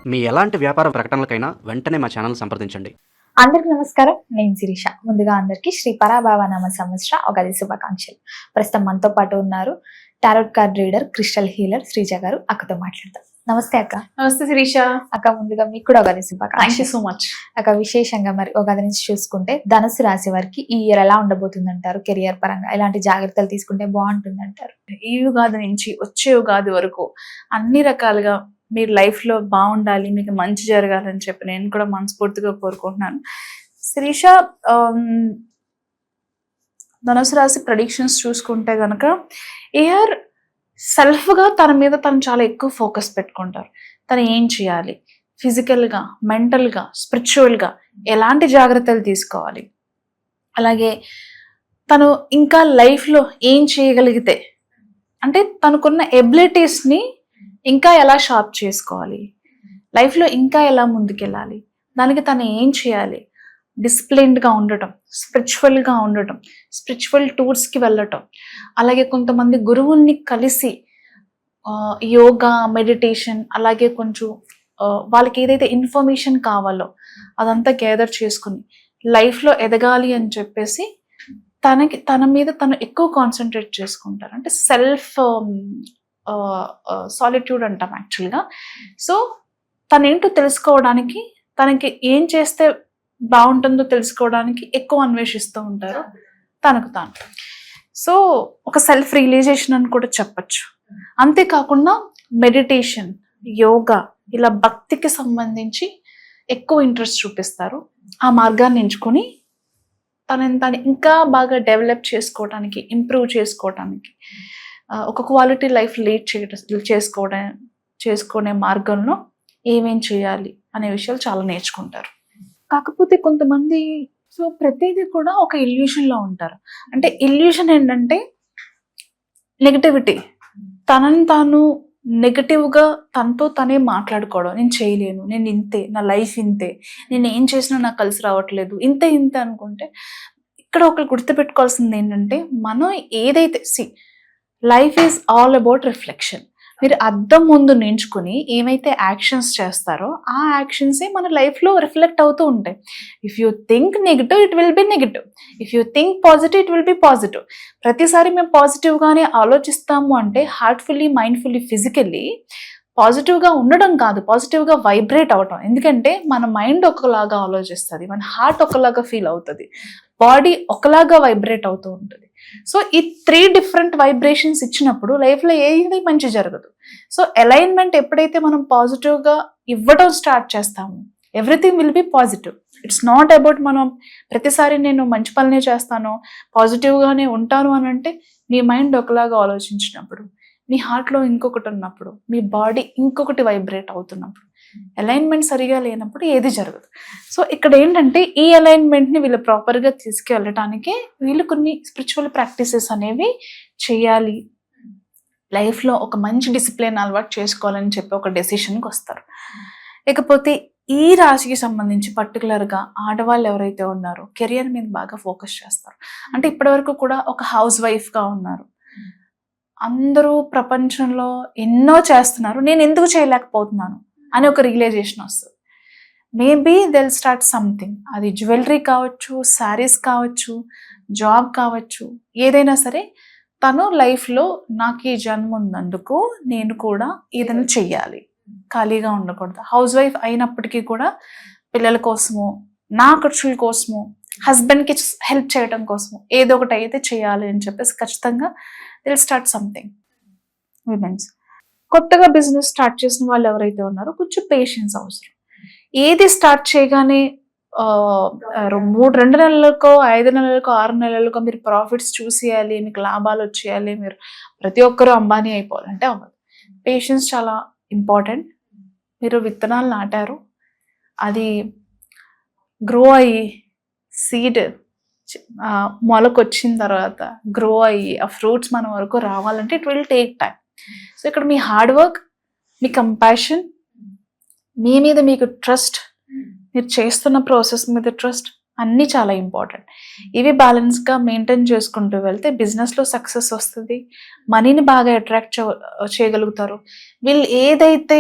మీ ఎలాంటి వ్యాపార ప్రకటనలకైనా వెంటనే మా ఛానల్ సంప్రదించండి. అందరికి నమస్కారం. నేను శిరీష. ముందుగా అందరికి శ్రీ పరాభావ నామ సంవత్సర ఉగాది శుభాకాంక్షలు. ప్రస్తుతం మనతో పాటు ఉన్నారు tarot card reader, crystal healer Sreeja గారు. అక్కతో మాట్లాడతాం. నమస్తే అక్క. నమస్తే శిరీష. అక్క, ముందుగా మీకు కూడా ఉగాది శుభాకాంక్షలు. థ్యాంక్ యూ సో మచ్ అక్క. విశేషంగా మరి ఉగాది నుంచి చూసుకుంటే ధనుసు రాశి వారికి ఈ ఇయర్ ఎలా ఉండబోతుంది అంటారు? కెరియర్ పరంగా ఎలాంటి జాగ్రత్తలు తీసుకుంటే బాగుంటుంది అంటారు? ఈ ఉగాది నుంచి వచ్చే ఉగాది వరకు అన్ని రకాలుగా మీరు లైఫ్ లో బాగుండాలి, మీకు మంచి జరగాలని చెప్పి నేను కూడా మనస్ఫూర్తిగా కోరుకుంటున్నాను. శిరీష, ధనుసు రాశి ప్రెడిక్షన్స్ చూసుకుంటే గనక ఇయర్ సెల్ఫ్ గా తన మీద తను చాలా ఎక్కువ ఫోకస్ పెట్టుకుంటారు. తను ఏం చేయాలి, ఫిజికల్ గా, మెంటల్ గా, స్పిరిచువల్ గా ఎలాంటి జాగ్రత్తలు తీసుకోవాలి, అలాగే తను ఇంకా లైఫ్ లో ఏం చేయగలిగితే, అంటే తనకున్న ఎబిలిటీస్ ని ఇంకా ఎలా షార్ప్ చేసుకోవాలి, లైఫ్లో ఇంకా ఎలా ముందుకెళ్ళాలి, దానికి తను ఏం చేయాలి, డిసిప్లిన్డ్గా ఉండటం, స్పిరిచువల్గా ఉండటం, స్పిరిచువల్ టూర్స్కి వెళ్ళటం, అలాగే కొంతమంది గురువుల్ని కలిసి యోగా, మెడిటేషన్, అలాగే కొంచెం వాళ్ళకి ఏదైతే ఇన్ఫర్మేషన్ కావాలో అదంతా గ్యాదర్ చేసుకుని లైఫ్లో ఎదగాలి అని చెప్పేసి తన మీద తను ఎక్కువ కాన్సన్ట్రేట్ చేసుకుంటారు. అంటే సెల్ఫ్ సాలిట్యూడ్ అంటాం యాక్చువల్గా. సో తనేంటో తెలుసుకోవడానికి, తనకి ఏం చేస్తే బాగుంటుందో తెలుసుకోవడానికి ఎక్కువ అన్వేషిస్తూ ఉంటారు తనకు తాను. సో ఒక సెల్ఫ్ రియలైజేషన్ అని కూడా చెప్పచ్చు. అంతేకాకుండా మెడిటేషన్, యోగా, ఇలా భక్తికి సంబంధించి ఎక్కువ ఇంట్రెస్ట్ చూపిస్తారు. ఆ మార్గాన్ని ఎంచుకొని తను ఇంకా బాగా డెవలప్ చేసుకోవడానికి, ఇంప్రూవ్ చేసుకోవడానికి, ఒక క్వాలిటీ లైఫ్ లీడ్ చేసుకునే మార్గంలో ఏమేం చేయాలి అనే విషయాలు చాలా నేర్చుకుంటారు. కాకపోతే కొంతమంది ప్రతిదీ కూడా ఒక ఇల్యూషన్లో ఉంటారు. అంటే ఇల్యూషన్ ఏంటంటే నెగటివిటీ, తనని తాను నెగటివ్గా తనతో తనే మాట్లాడుకోవడం. నేను చేయలేను, నేను ఇంతే, నా లైఫ్ ఇంతే, నేను ఏం చేసినా నాకు కలిసి రావట్లేదు, ఇంతే అనుకుంటే ఇక్కడ ఒకరు గుర్తుపెట్టుకోవాల్సింది ఏంటంటే, మనం ఏదైతే life is all about reflection. మీరు అద్దం ముందు నించుకుని ఏమైతే యాక్షన్స్ చేస్తారో ఆ యాక్షన్సే మన లైఫ్లో రిఫ్లెక్ట్ అవుతూ ఉంటాయి. If you think negative, it will be negative. If you think positive, it will be positive. ప్రతిసారి మేము పాజిటివ్గానే ఆలోచిస్తాము అంటే హార్ట్ఫుల్లీ, మైండ్ఫుల్లీ, ఫిజికల్లీ పాజిటివ్గా ఉండడం కాదు, పాజిటివ్గా వైబ్రేట్ అవటం. ఎందుకంటే మన మైండ్ ఒకలాగా ఆలోచిస్తుంది, మన హార్ట్ ఒకలాగా ఫీల్ అవుతుంది, బాడీ ఒకలాగా వైబ్రేట్ అవుతూ ఉంటుంది. సో ఈ 3 డిఫరెంట్ వైబ్రేషన్స్ ఇచ్చినప్పుడు లైఫ్లో ఏది మంచి జరగదు. సో అలైన్మెంట్ ఎప్పుడైతే మనం పాజిటివ్గా ఇవ్వడం స్టార్ట్ చేస్తామో everything will be positive. It's not about మనం ప్రతిసారి నేను మంచి పనులే చేస్తాను, పాజిటివ్గానే ఉంటాను అని అంటే, మీ మైండ్ ఒకలాగా ఆలోచించినప్పుడు, మీ హార్ట్లో ఇంకొకటి ఉన్నప్పుడు, మీ బాడీ ఇంకొకటి వైబ్రేట్ అవుతున్నప్పుడు, అలైన్మెంట్ సరిగా లేనప్పుడు ఏది జరగదు. సో ఇక్కడ ఏంటంటే ఈ అలైన్మెంట్ని వీళ్ళు ప్రాపర్గా తీసుకెళ్ళటానికి వీళ్ళు కొన్ని స్పిరిచువల్ ప్రాక్టీసెస్ అనేవి చేయాలి, లైఫ్లో ఒక మంచి డిసిప్లిన్ అలవాటు చేసుకోవాలని చెప్పి ఒక డెసిషన్కి వస్తారు. ఇకపోతే ఈ రాశికి సంబంధించి పర్టికులర్గా ఆడవాళ్ళు ఎవరైతే ఉన్నారో కెరియర్ మీద బాగా ఫోకస్ చేస్తారు. అంటే ఇప్పటివరకు కూడా ఒక హౌస్ వైఫ్గా ఉన్నారు, అందరూ ప్రపంచంలో ఎన్నో చేస్తున్నారు, నేను ఎందుకు చేయలేకపోతున్నాను అని ఒక రియలైజేషన్ వస్తుంది. Maybe they'll start something. అది జ్యువెలరీ కావచ్చు, శారీస్ కావచ్చు, జాబ్ కావచ్చు, ఏదైనా సరే తను లైఫ్లో నాకు ఈ జన్మ ఉన్నందుకు నేను కూడా ఏదైనా చెయ్యాలి, ఖాళీగా ఉండకూడదు. హౌస్ వైఫ్ అయినప్పటికీ కూడా పిల్లల కోసము, నా ఖర్చుల కోసము, హస్బెండ్కి హెల్ప్ చేయడం కోసము ఏదో ఒకటి అయితే చేయాలి అని చెప్పేసి ఖచ్చితంగా దిల్ స్టార్ట్ సంథింగ్. విమెన్స్ కొత్తగా బిజినెస్ స్టార్ట్ చేసిన వాళ్ళు ఎవరైతే ఉన్నారో కొంచెం పేషెన్స్ అవసరం. ఏది స్టార్ట్ చేయగానే 2 నెలలకో 5 నెలలకో 6 నెలలకో మీరు ప్రాఫిట్స్ చూసేయాలి, మీకు లాభాలు వచ్చేయాలి, మీరు ప్రతి ఒక్కరూ అంబానీ అయిపోవాలంటే అవ్వదు. పేషెన్స్ చాలా ఇంపార్టెంట్. మీరు విత్తనాలు నాటారు, అది గ్రో అయ్యి సీడ్ మొలకొచ్చిన తర్వాత గ్రో అయ్యి ఆ ఫ్రూట్స్ మన వరకు రావాలంటే it will take time. So ఇక్కడ మీ హార్డ్ వర్క్, మీ కంపాషన్, మీ మీద మీకు ట్రస్ట్, మీరు చేస్తున్న ప్రాసెస్ మీద ట్రస్ట్ అన్నీ చాలా ఇంపార్టెంట్. ఇవి బ్యాలెన్స్గా మెయింటైన్ చేసుకుంటూ వెళ్తే బిజినెస్లో సక్సెస్ వస్తుంది, మనీని బాగా అట్రాక్ట్ చేయగలుగుతారు. వీళ్ళు ఏదైతే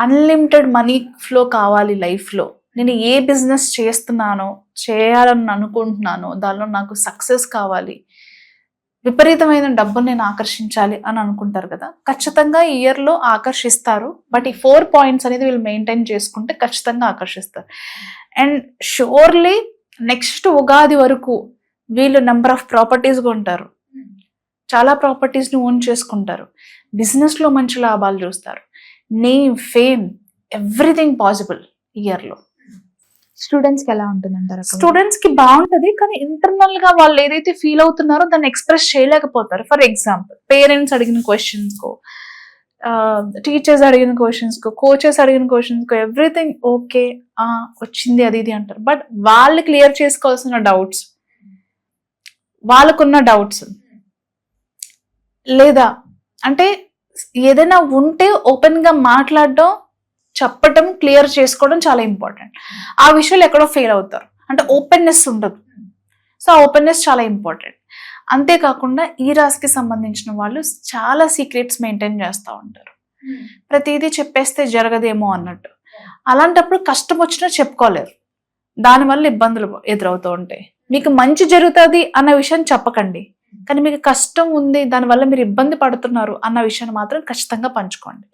అన్లిమిటెడ్ మనీ ఫ్లో కావాలి లైఫ్లో. నేను ఏ బిజినెస్ చేస్తున్నానో, చేయాలని అనుకుంటున్నానో దానిలో నాకు సక్సెస్ కావాలి, విపరీతమైన డబ్బును నేను ఆకర్షించాలి అని అనుకుంటారు కదా. ఖచ్చితంగా ఈ ఇయర్లో ఆకర్షిస్తారు. బట్ ఈ 4 పాయింట్స్ అనేది వీళ్ళు మెయింటైన్ చేసుకుంటే ఖచ్చితంగా ఆకర్షిస్తారు. అండ్ షూర్లీ నెక్స్ట్ ఉగాది వరకు వీళ్ళు నెంబర్ ఆఫ్ ప్రాపర్టీస్ కొంటారు, చాలా ప్రాపర్టీస్ని ఓన్ చేసుకుంటారు, బిజినెస్లో మంచి లాభాలు చూస్తారు, నేమ్, ఫేమ్, ఎవ్రీథింగ్ పాసిబుల్ ఇయర్లో. స్టూడెంట్స్ కి ఎలా ఉంటుందంటారు? స్టూడెంట్స్ కి బాగుంటది, కానీ ఇంటర్నల్ గా వాళ్ళు ఏదైతే ఫీల్ అవుతున్నారో దాన్ని ఎక్స్ప్రెస్ చేయలేకపోతారు. ఫర్ ఎగ్జాంపుల్, పేరెంట్స్ అడిగిన క్వశ్చన్స్ కో, టీచర్స్ అడిగిన క్వశ్చన్స్ కో, కోచెస్ అడిగిన క్వశ్చన్స్ కో ఎవ్రీథింగ్ ఓకే వచ్చింది అది ఇది అంటారు. బట్ వాళ్ళు క్లియర్ చేసుకోవాల్సిన డౌట్స్, వాళ్ళకున్న డౌట్స్ లేదా అంటే ఏదైనా ఉంటే ఓపెన్ గా మాట్లాడడం, చెప్పటం, క్లియర్ చేసుకోవడం చాలా ఇంపార్టెంట్. ఆ విషయాలు ఎక్కడో ఫెయిల్ అవుతారు, అంటే ఓపెన్నెస్ ఉండదు. సో ఆ ఓపెన్నెస్ చాలా ఇంపార్టెంట్. అంతేకాకుండా ఈ రాశికి సంబంధించిన వాళ్ళు చాలా సీక్రెట్స్ మెయింటైన్ చేస్తూ ఉంటారు. ప్రతిదీ చెప్పేస్తే జరగదేమో అన్నట్టు. అలాంటప్పుడు కష్టం వచ్చినా చెప్పుకోలేరు, దానివల్ల ఇబ్బందులు ఎదురవుతూ ఉంటాయి. మీకు మంచి జరుగుతుంది అన్న విషయం చెప్పకండి, కానీ మీకు కష్టం ఉంది, దానివల్ల మీరు ఇబ్బంది పడుతున్నారు అన్న విషయాన్ని మాత్రం ఖచ్చితంగా పంచుకోండి.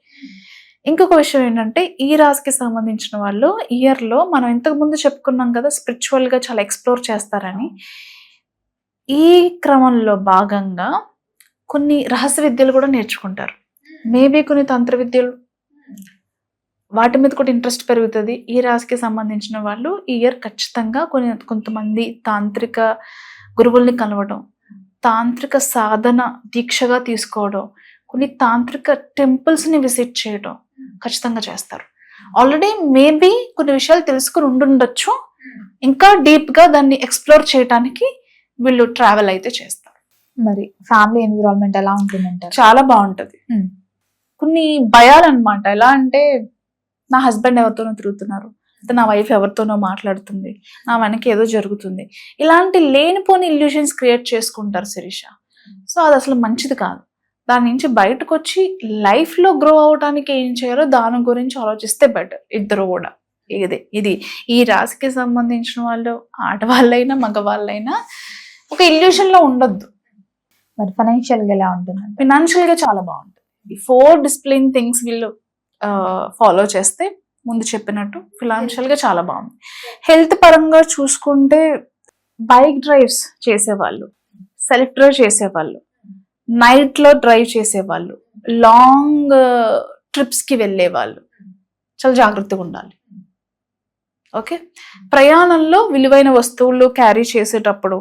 ఇంకొక విషయం ఏంటంటే, ఈ రాశికి సంబంధించిన వాళ్ళు ఇయర్లో మనం ఇంతకు ముందు చెప్పుకున్నాం కదా స్పిరిచువల్గా చాలా ఎక్స్ప్లోర్ చేస్తారని. ఈ క్రమంలో భాగంగా కొన్ని రహస్య విద్యలు కూడా నేర్చుకుంటారు, మేబీ కొన్ని తంత్ర విద్యలు, వాటి మీద కూడా ఇంట్రెస్ట్ పెరుగుతుంది. ఈ రాశికి సంబంధించిన వాళ్ళు ఈ ఇయర్ ఖచ్చితంగా కొంతమంది తాంత్రిక గురువుల్ని కలవడం, తాంత్రిక సాధన దీక్షగా తీసుకోవడం, కొన్ని తాంత్రిక టెంపుల్స్ని విజిట్ చేయడం ఖచ్చితంగా చేస్తారు. ఆల్రెడీ మేబీ కొన్ని విషయాలు తెలుసుకుని ఉండుండొచ్చు, ఇంకా డీప్గా దాన్ని ఎక్స్ప్లోర్ చేయడానికి వీళ్ళు ట్రావెల్ అయితే చేస్తారు. మరి ఫ్యామిలీ ఎన్విరాన్మెంట్ ఎలా ఉంటుందంటారు? చాలా బాగుంటుంది. కొన్ని భయాలు అనమాట. ఎలా అంటే, నా హస్బెండ్ ఎవరితోనో తిరుగుతున్నారు, నా వైఫ్ ఎవరితోనో మాట్లాడుతుంది, నా వెనక ఏదో జరుగుతుంది, ఇలాంటి లేనిపోని ఇల్యూషన్స్ క్రియేట్ చేసుకుంటారు శిరీష. సో అది అసలు మంచిది కాదు. దాని నుంచి బయటకు వచ్చి లైఫ్లో గ్రో అవడానికి ఏం చేయాలో దాని గురించి ఆలోచిస్తే బెటర్. ఇద్దరు కూడా ఇది ఈ రాశికి సంబంధించిన వాళ్ళు ఆడవాళ్ళైనా మగవాళ్ళైనా ఒక ఇల్యూషన్లో ఉండొద్దు. మరి ఫైనాన్షియల్గా ఎలా ఉంటుంది? ఫినాన్షియల్గా చాలా బాగుంటుంది. ఈ 4 డిసిప్లిన్ థింగ్స్ వీళ్ళు ఫాలో చేస్తే ముందు చెప్పినట్టు ఫినాన్షియల్గా చాలా బాగుంది. హెల్త్ పరంగా చూసుకుంటే బైక్ డ్రైవ్స్ చేసేవాళ్ళు, సెల్ఫ్ డ్రైవ్ చేసేవాళ్ళు, నైట్లో డ్రైవ్ చేసేవాళ్ళు, లాంగ్ ట్రిప్స్కి వెళ్ళే వాళ్ళు చాలా జాగ్రత్తగా ఉండాలి. ఓకే, ప్రయాణంలో విలువైన వస్తువులు క్యారీ చేసేటప్పుడు,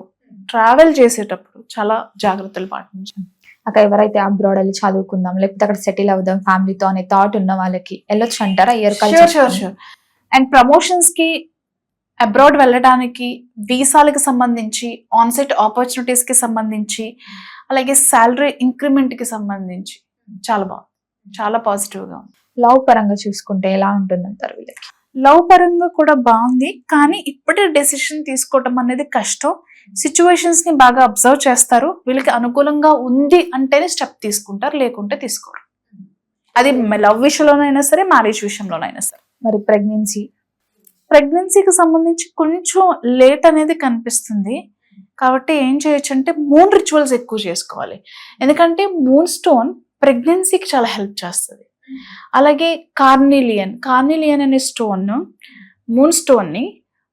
ట్రావెల్ చేసేటప్పుడు చాలా జాగ్రత్తలు పాటించాలి. అక్కడ ఎవరైతే అబ్రాడ్ వెళ్ళి చదువుకుందాం, లేకపోతే అక్కడ సెటిల్ అవుదాం ఫ్యామిలీతో అనే థాట్ ఉన్న వాళ్ళకి వెళ్ళొచ్చు అంటారా ఇయర్? షూర్. అండ్ ప్రమోషన్స్ కి, అబ్రాడ్ వెళ్ళడానికి, వీసాలకు సంబంధించి, ఆన్సైట్ ఆపర్చునిటీస్ కి సంబంధించి, అలాగే శాలరీ ఇంక్రిమెంట్ కి సంబంధించి చాలా బాగుంది, చాలా పాజిటివ్ గా ఉంది. లవ్ పరంగా చూసుకుంటే ఎలా ఉంటుంది అంటారు వీళ్ళకి? లవ్ పరంగా కూడా బాగుంది, కానీ ఇప్పుడే డెసిషన్ తీసుకోవటం అనేది కష్టం. సిచ్యువేషన్స్ ని బాగా అబ్జర్వ్ చేస్తారు, వీళ్ళకి అనుకూలంగా ఉంది అంటేనే స్టెప్ తీసుకుంటారు, లేకుంటే తీసుకోరు. అది లవ్ విషయంలోనైనా సరే, మ్యారేజ్ విషయంలోనైనా సరే. మరి ప్రెగ్నెన్సీకి సంబంధించి కొంచెం లేట్ అనేది కనిపిస్తుంది. కాబట్టి ఏం చేయొచ్చు అంటే, మూన్ రిచువల్స్ ఎక్కువ చేసుకోవాలి. ఎందుకంటే మూన్ స్టోన్ ప్రెగ్నెన్సీకి చాలా హెల్ప్ చేస్తుంది. అలాగే కార్నిలియన్ అనే స్టోన్, మూన్ స్టోన్ని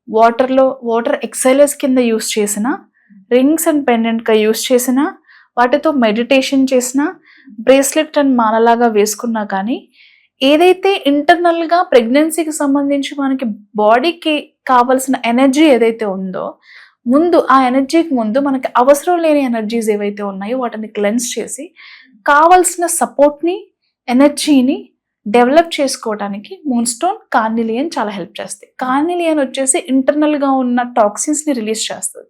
వాటర్ ఎక్సైలర్స్ కింద యూస్ చేసిన, రింగ్స్ అండ్ పెండెంట్గా యూస్ చేసిన, వాటితో మెడిటేషన్ చేసిన, బ్రేస్లెట్ అండ్ మాలలాగా వేసుకున్నా కానీ, ఏదైతే ఇంటర్నల్గా ప్రెగ్నెన్సీకి సంబంధించి మనకి బాడీకి కావాల్సిన ఎనర్జీ ఏదైతే ఉందో, ముందు ఆ ఎనర్జీకి ముందు మనకి అవసరం లేని ఎనర్జీస్ ఏవైతే ఉన్నాయో వాటిని క్లెన్స్ చేసి కావాల్సిన సపోర్ట్ని, ఎనర్జీని డెవలప్ చేసుకోవడానికి మూన్ స్టోన్, కార్నిలియన్ చాలా హెల్ప్ చేస్తాయి. కార్నిలియన్ వచ్చేసి ఇంటర్నల్గా ఉన్న టాక్సిన్స్ని రిలీజ్ చేస్తుంది.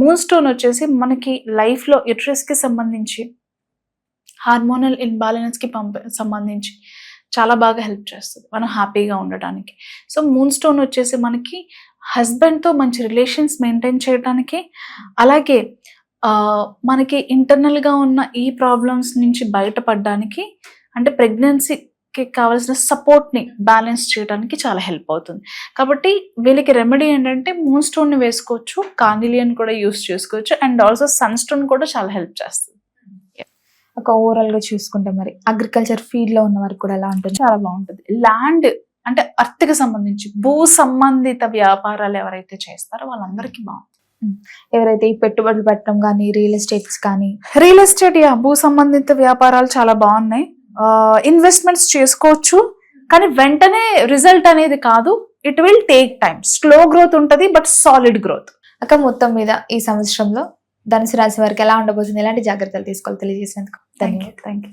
మూన్ స్టోన్ వచ్చేసి మనకి లైఫ్లో యుటరస్కి సంబంధించి, హార్మోనల్ ఇన్బ్యాలెన్స్కి సంబంధించి చాలా బాగా హెల్ప్ చేస్తుంది మనం హ్యాపీగా ఉండటానికి. సో మూన్ స్టోన్ వచ్చేసి మనకి హస్బెండ్తో మంచి రిలేషన్స్ మెయింటైన్ చేయడానికి, అలాగే మనకి ఇంటర్నల్గా ఉన్న ఈ ప్రాబ్లమ్స్ నుంచి బయటపడడానికి, అంటే ప్రెగ్నెన్సీ కి కావాల్సిన సపోర్ట్ ని బ్యాలెన్స్ చేయడానికి చాలా హెల్ప్ అవుతుంది. కాబట్టి వీళ్ళకి రెమెడీ ఏంటంటే మూన్ స్టోన్ ని వేసుకోవచ్చు, కార్నిలియన్ కూడా యూస్ చేసుకోవచ్చు, అండ్ ఆల్సో సన్ స్టోన్ కూడా చాలా హెల్ప్ చేస్తుంది. ఒక ఓవరాల్ గా చూసుకుంటే మరి అగ్రికల్చర్ ఫీల్డ్ లో ఉన్న వారికి కూడా ఎలా ఉంటుంది? చాలా బాగుంటుంది. ల్యాండ్ అంటే అర్త్ కి సంబంధించి భూ సంబంధిత వ్యాపారాలు ఎవరైతే చేస్తారో వాళ్ళందరికీ బాగుంటుంది. ఎవరైతే ఈ పెట్టుబడులు పెట్టడం కానీ రియల్ ఎస్టేట్స్ కానీ రియల్ ఎస్టేట్ భూ సంబంధిత వ్యాపారాలు చాలా బాగున్నాయి. ఇన్వెస్ట్మెంట్స్ చేసుకోవచ్చు, కానీ వెంటనే రిజల్ట్ అనేది కాదు. It will take time. Slow growth ఉంటుంది, బట్ సాలిడ్ గ్రోత్. అక్క మొత్తం మీద ఈ సంవత్సరంలో ధనుసు రాశి వారికి ఎలా ఉండబోతుంది, ఎలాంటి జాగ్రత్తలు తీసుకోవాలి తెలియజేసినందుకు థ్యాంక్ యూ.